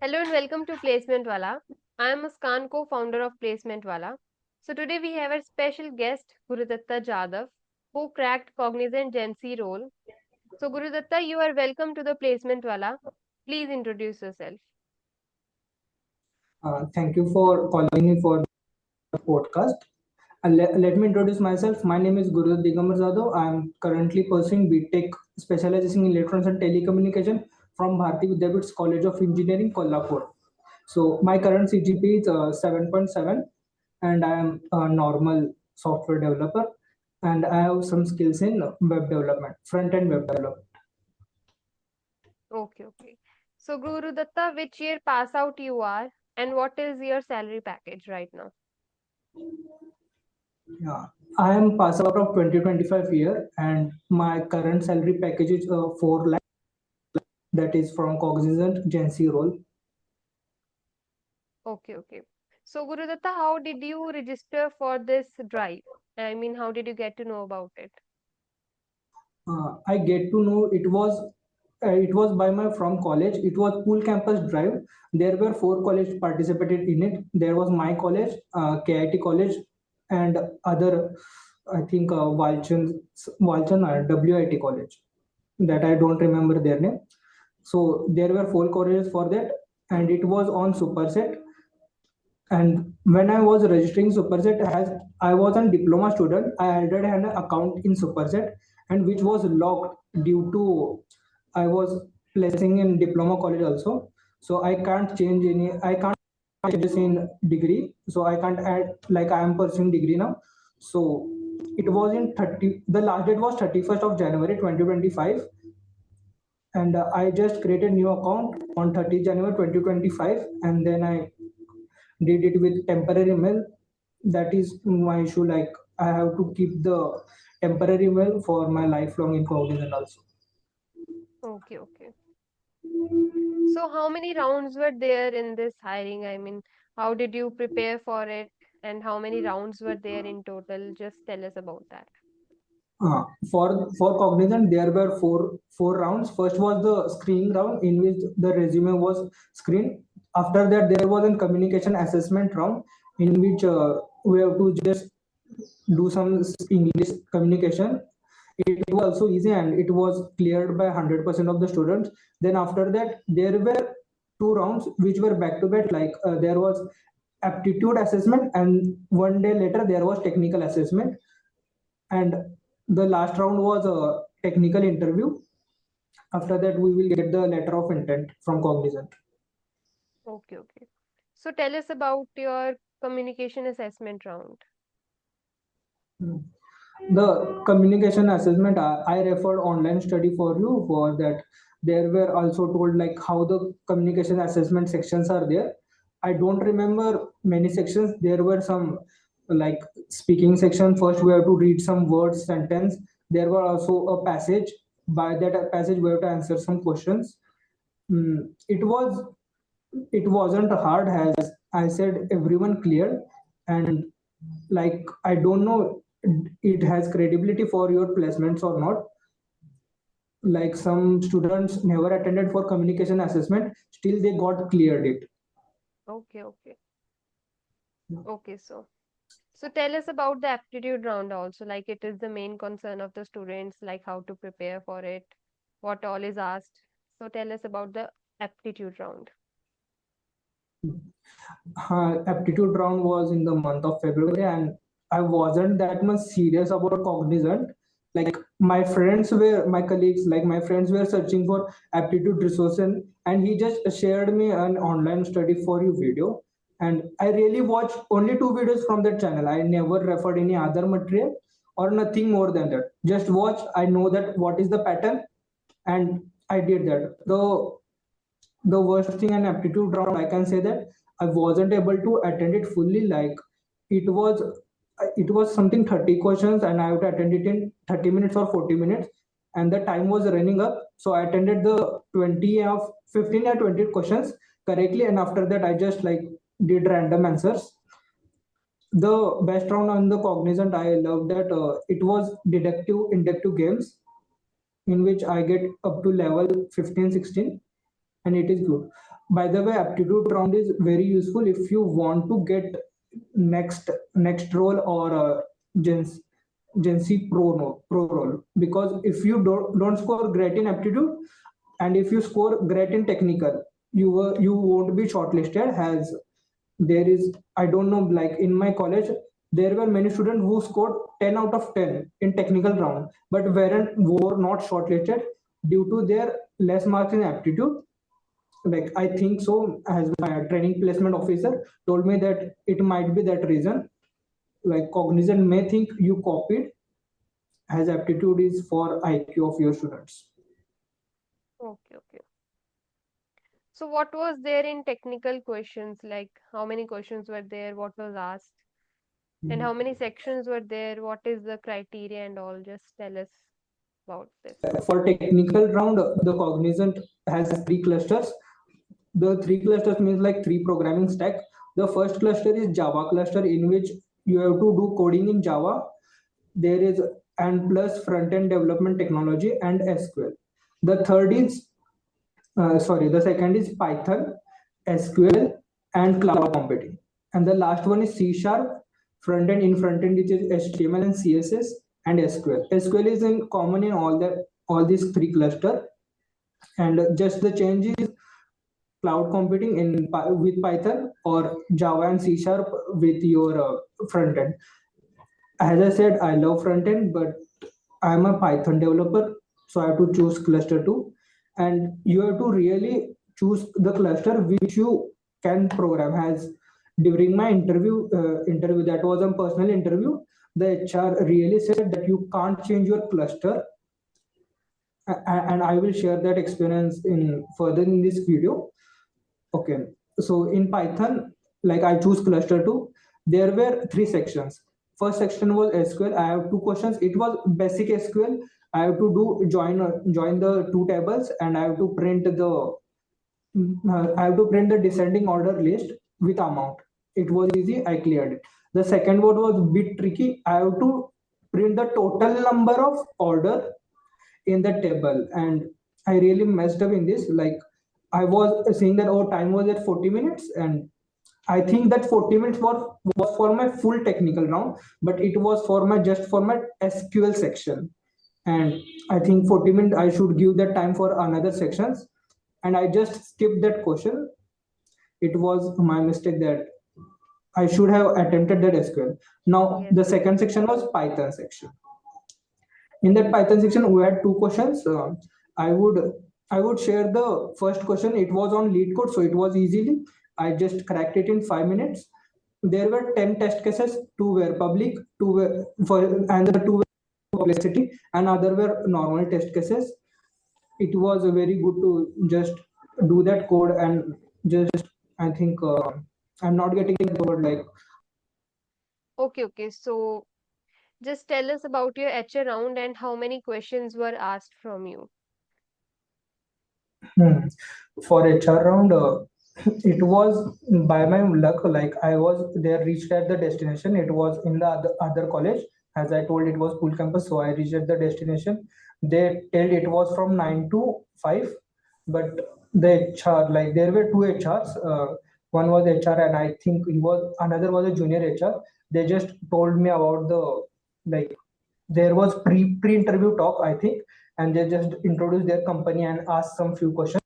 Hello and welcome to Placement Wala. I am Muskan, co-founder of Placement Wala. So today we have a special guest, Gurudatta Jadhav, who cracked Cognizant Gen C role. So Gurudatta, you are welcome to the Placement Wala. Please introduce yourself. Thank you for calling me for the podcast. Let me introduce myself. My name is Guru Digambar Jadhav. I am currently pursuing BTech specializing in electronics and telecommunication from Bharati Vidyapeeth College of Engineering, Kolhapur. So my current CGP is 7.7 and I am a normal software developer and I have some skills in web development, front-end web development. Okay. So Gurudatta, which year pass out you are and what is your salary package right now? Yeah, I am pass out of 2025 year and my current salary package is 4 lakh, that is from Cognizant Gen C role. Okay. So Gurudatta, how did you register for this drive? I mean, how did you get to know about it? I get to know it was by my from college. It was pool campus drive. There were 4 colleges participated in it. There was my college, KIT college, and other I think Walchan WIT college that I don't remember their name. So there were 4 colleges for that, and it was on Superset. And when I was registering Superset, as I was a diploma student, I added an account in Superset, and which was locked due to I was placing in diploma college also. So I can't change any. I can't change this in degree. So I can't add like I am pursuing degree now. So it was in 30. The last date was 31st of January 2025, and I just created new account on 30 January 2025, and then I did it with temporary mail. That is my issue. Like I have to keep the temporary mail for my lifelong incognizant also. Okay. So, how many rounds were there in this hiring? I mean, how did you prepare for it, and how many rounds were there in total? Just tell us about that. Uh, for cognizant there were four rounds. First was the screening round in which the resume was screened. After that there was a communication assessment round in which we have to just do some English communication. It was also easy and it was cleared by 100% of the students. Then after that there were 2 rounds which were back to back. Like there was aptitude assessment and one day later there was technical assessment, and the last round was a technical interview. After that we will get the letter of intent from Cognizant. Okay. So, tell us about your communication assessment round. The communication assessment, I referred online study for you for that. There were also told like how the communication assessment sections are there. I don't remember many sections. There were some like speaking section. First we have to read some words sentence. There were also a passage. By that passage we have to answer some questions. It wasn't hard, as I said everyone cleared. And like I don't know it has credibility for your placements or not. Like some students never attended for communication assessment, still they got cleared it. Okay. So tell us about the aptitude round also. Like, it is the main concern of the students, like how to prepare for it, what all is asked. So, tell us about the aptitude round. Aptitude round was in the month of February, and I wasn't that much serious about Cognizant. Like my friends were, my colleagues, like my friends were searching for aptitude resources, and he just shared me an online study for you video. And I really watched only 2 videos from that channel. I never referred any other material or nothing more than that. Just watch. I know that what is the pattern, and I did that. The worst thing in aptitude round, I can say that I wasn't able to attend it fully. Like it was it was something 30 questions and I have to attend it in 30 minutes or 40 minutes, and the time was running up. So I attended the 20 of 15 or 20 questions correctly, and after that I just like did random answers. The best round on the Cognizant, I love that it was deductive inductive games in which I get up to level 15, 16, and it is good. By the way, aptitude round is very useful if you want to get next role or gen gen c pro role, because if you don't score great in aptitude and if you score great in technical, you won't be shortlisted. As there is, I don't know, like in my college there were many students who scored 10 out of 10 in technical round but were not shortlisted due to their less marks in aptitude. Like I think so, as my training placement officer told me that it might be that reason. Like cognizant may think you copied, as aptitude is for IQ of your students. Okay, okay. So what was there in technical questions? Like how many questions were there? What was asked? And how many sections were there? What is the criteria and all? Just tell us about this. For technical round, the cognizant has three clusters. The three clusters means like three programming stack. The first cluster is Java cluster, in which you have to do coding in Java. There is and plus front end development technology and SQL. The third is the second is Python, SQL, and cloud computing. And the last one is C sharp, front end. In front end, it is HTML and CSS and SQL. SQL is in common in all these three cluster, and just the change is cloud computing with Python or Java and C sharp with your front end. As I said, I love front end, but I'm a Python developer, so I have to choose cluster two. And you have to really choose the cluster which you can program. As during my interview that was a personal interview, the HR really said that you can't change your cluster, and I will share that experience in further in this video. Okay, so in Python, like I choose cluster two. There were three sections. First section was SQL. I have two questions. It was basic SQL. I have to do join the two tables, and I have to print the descending order list with amount. It was easy. I cleared it. The second one was a bit tricky. I have to print the total number of order in the table, and I really messed up in this. Like I was saying that our time was at 40 minutes, and I think that 40 minutes was for my full technical round, but it was for my just for my SQL section. And I think 40 minutes I should give that time for another sections, and I just skipped that question. It was my mistake that I should have attempted that SQL. Now Yes. the second section was Python section. In that Python section, we had two questions. I would I would share the first question. It was on lead code, so it was easily. I just cracked it in 5 minutes. There were 10 test cases. Two were public, two were for and the two were publicity, and other were normal test cases. It was very good to just do that code and just I think I'm not getting the word like. Okay, okay. So just tell us about your HR round and how many questions were asked from you. Hmm. For HR round, it was by my luck. Like I was there, reached at the destination. It was in the other college. As I told, it was pool campus, so I reached at the destination. They told it was from 9 to 5, but the HR, like there were two HRs. One was HR, and I think he was another was a junior HR. They just told me about the, like there was pre interview talk, I think, and they just introduced their company and asked some few questions.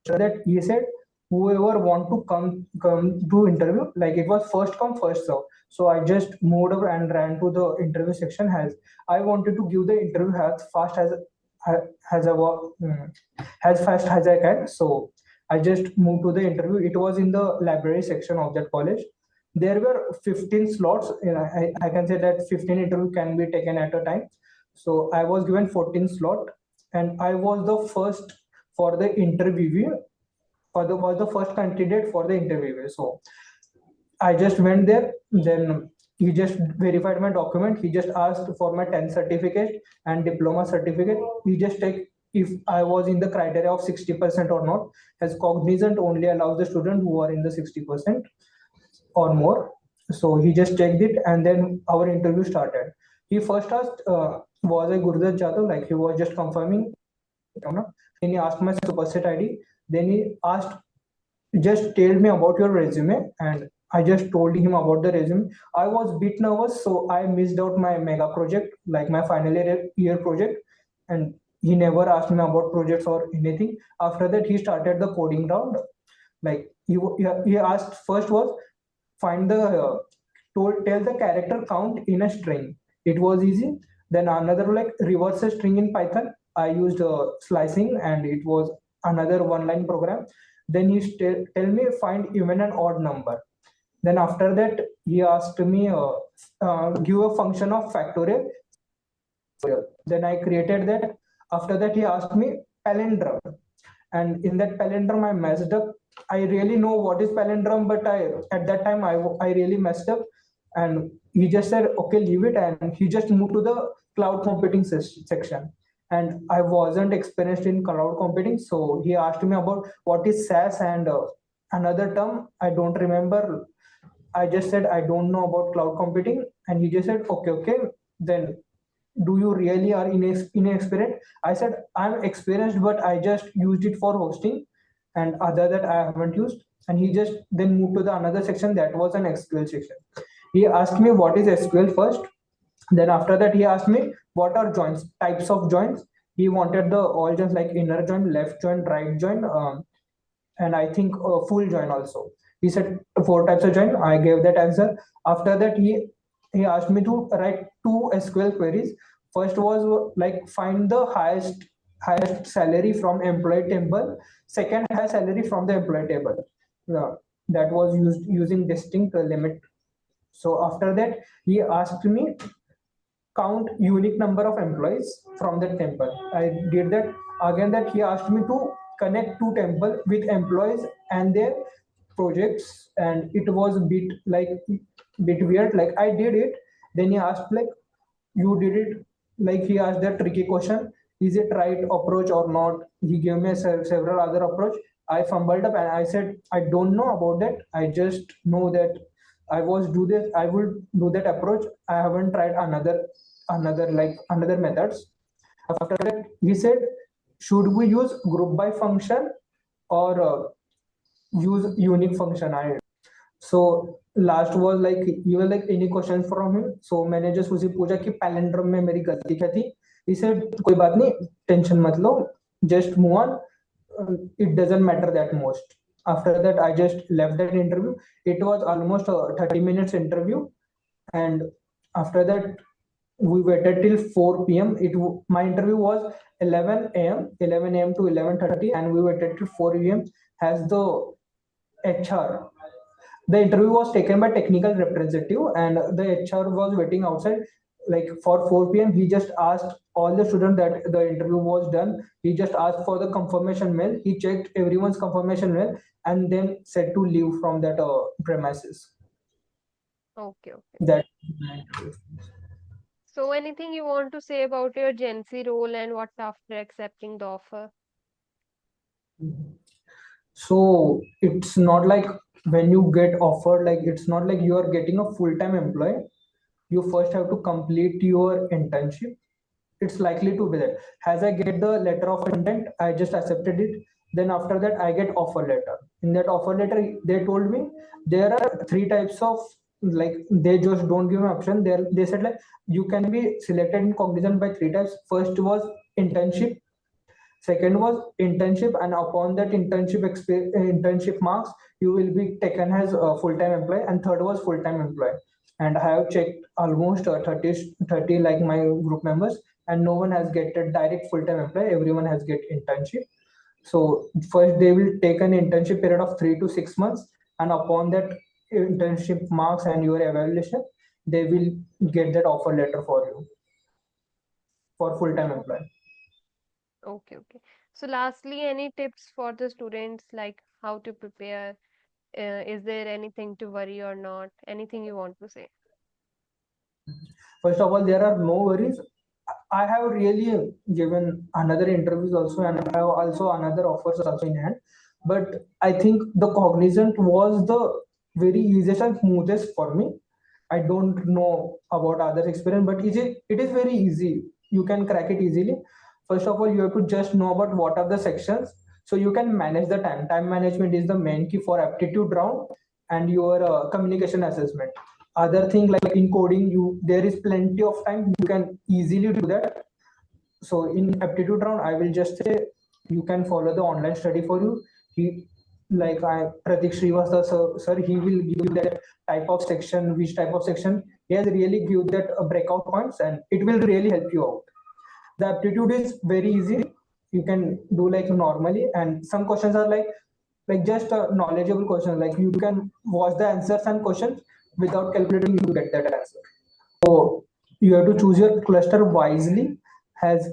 That he said whoever want to come to interview, like it was first come first serve. So I just moved over and ran to the interview section. As I wanted to give the interview as fast as I as fast as I can. So I just moved to the interview. It was in the library section of that college. There were 15 slots. I can say that 15 interview can be taken at a time. So I was given 14 slot, and I was the first for the interview, was the first candidate for the interview. So I just went there. Then he just verified my document. He just asked for my 10th certificate and diploma certificate. He just checked if I was in the criteria of 60% or not. As Cognizant only allows the student who are in the 60% or more. So he just checked it, and then our interview started. He first asked, was I Gurudat Jadhav? Like he was just confirming. Then he asked my superset ID. Then he asked just tell me about your resume, and I just told him about the resume. I was a bit nervous, so I missed out my mega project, like my final year project, and he never asked me about projects or anything. After that, he started the coding round. Like he asked first was find the tell the character count in a string. It was easy. Then another like reverse a string in Python. I used slicing, and it was another one line program. Then he tell me find even and odd number. Then after that he asked me give a function of factorial. Then I created that. After that he asked me palindrome, and in that palindrome I messed up. I really know what is palindrome, but I at that time I really messed up. And he just said okay, leave it, and he just moved to the cloud computing section. And I wasn't experienced in cloud computing, so he asked me about what is SAS and another term I don't remember. I just said I don't know about cloud computing, and he just said okay, okay, then do you really are inexperienced? I said I'm experienced, but I just used it for hosting, and other that I haven't used. And he just then moved to the another section that was an SQL section. He asked me what is SQL first. Then after that he asked me what are joins, types of joins. He wanted the all joins like inner join, left join, right join, and I think full join also. He said four types of join. I gave that answer. After that, he asked me to write two SQL queries. First was like find the highest salary from employee table. Second, highest salary from the employee table. Yeah, that was used using distinct limit. So after that, he asked me count unique number of employees from the temple. I did that. Again, that he asked me to connect two temple with employees and their projects, and it was a bit weird. Like I did it. Then he asked like you did it. Like he asked that tricky question: is it right approach or not? He gave me several other approach. I fumbled up and I said I don't know about that. I just know that I was do this. I would do that approach. I haven't tried another methods. After that, he said, should we use group by function or use unique function? I so last was like you were like any questions from him. So मैंने just उसे पूछा कि पैलेंड्रम में मेरी गलती क्या थी. He said कोई बात नहीं, टेंशन मत लो, just move on. It doesn't matter that most. After that I just left that interview. It was almost a 30 minutes interview. And after that we waited till 4 p.m. My interview was 11 a.m. to 11:30, and we waited till 4 p.m. As the HR, the interview was taken by technical representative, and the HR was waiting outside. Like for 4 p.m. he just asked all the students that the interview was done. He just asked for the confirmation mail. He checked everyone's confirmation mail and then said to leave from that premises. Okay, okay. That So, anything you want to say about your Gen Z role and what after accepting the offer? so it's not like when you get offered, like it's not like you are getting a full-time employee. You first have to complete your internship. It's likely to be that as I get the letter of intent, I just accepted it. Then after that I get offer letter. In that offer letter they told me there are three types of, like they just don't give an option there. They said like you can be selected in Cognizant by three types. First was internship. Second was internship, and upon that internship marks, you will be taken as a full-time employee. And third was full-time employee. And I have checked almost 30 like my group members, and no one has get a direct full-time employee. Everyone has get internship. So first they will take an internship period of 3 to 6 months, and upon that internship marks and your evaluation, they will get that offer letter for you for full-time employee. Okay, okay. So, lastly, any tips for the students like how to prepare? Is there anything to worry or not? Anything you want to say? First of all, there are no worries. I have really given another interviews also, and I have also another offers also in hand. But I think the Cognizant was the very easiest and smoothest for me. I don't know about others' experience, but it is very easy. You can crack it easily. First of all, you have to just know about what are the sections. So you can manage the time management is the main key for aptitude round and your communication assessment. Other thing like in coding, you there is plenty of time, you can easily do that. So in aptitude round I will just say you can follow the online study for you. He like I Pratik Srivastava sir, he will give you that type of section, which type of section he has really give that breakout points, and it will really help you out. The aptitude is very easy, you can do like normally, and some questions are like just a knowledgeable question, like you can watch the answers and questions without calculating, you get that answer. So you have to choose your cluster wisely. As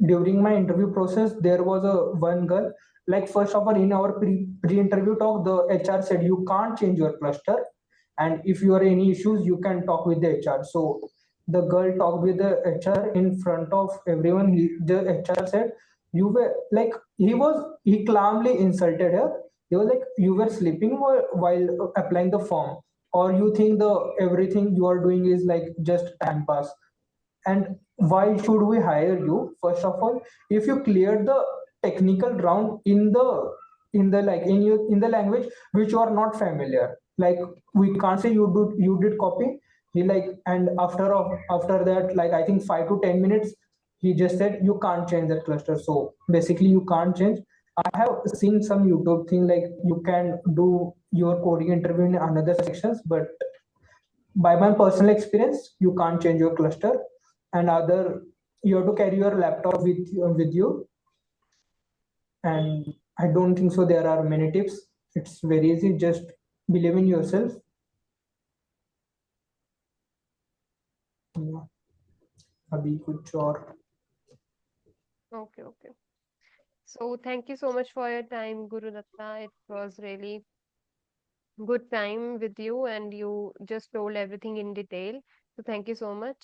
during my interview process, there was a one girl. Like first of all, in our pre interview talk, the HR said you can't change your cluster, and if you are any issues, you can talk with the HR. So the girl talked with the HR in front of everyone. The HR said you were like he calmly insulted her. He was like you were sleeping while applying the form, or you think the everything you are doing is like just time pass. And why should we hire you? First of all, if you cleared the technical round in the like in the language which you are not familiar, like we can't say you did copy. He like, and after that, like I think 5 to 10 minutes, he just said you can't change that cluster. So basically you can't change. I have seen some YouTube thing like you can do your coding interview in another sections, but by my personal experience, you can't change your cluster. And other, you have to carry your laptop with you. And I don't think so. There are many tips. It's very easy. Just believe in yourself. Yeah, अभी कुछ और Okay, okay. So thank you so much for your time, Guru Datta. It was really good time with you and you just told everything in detail. So thank you so much.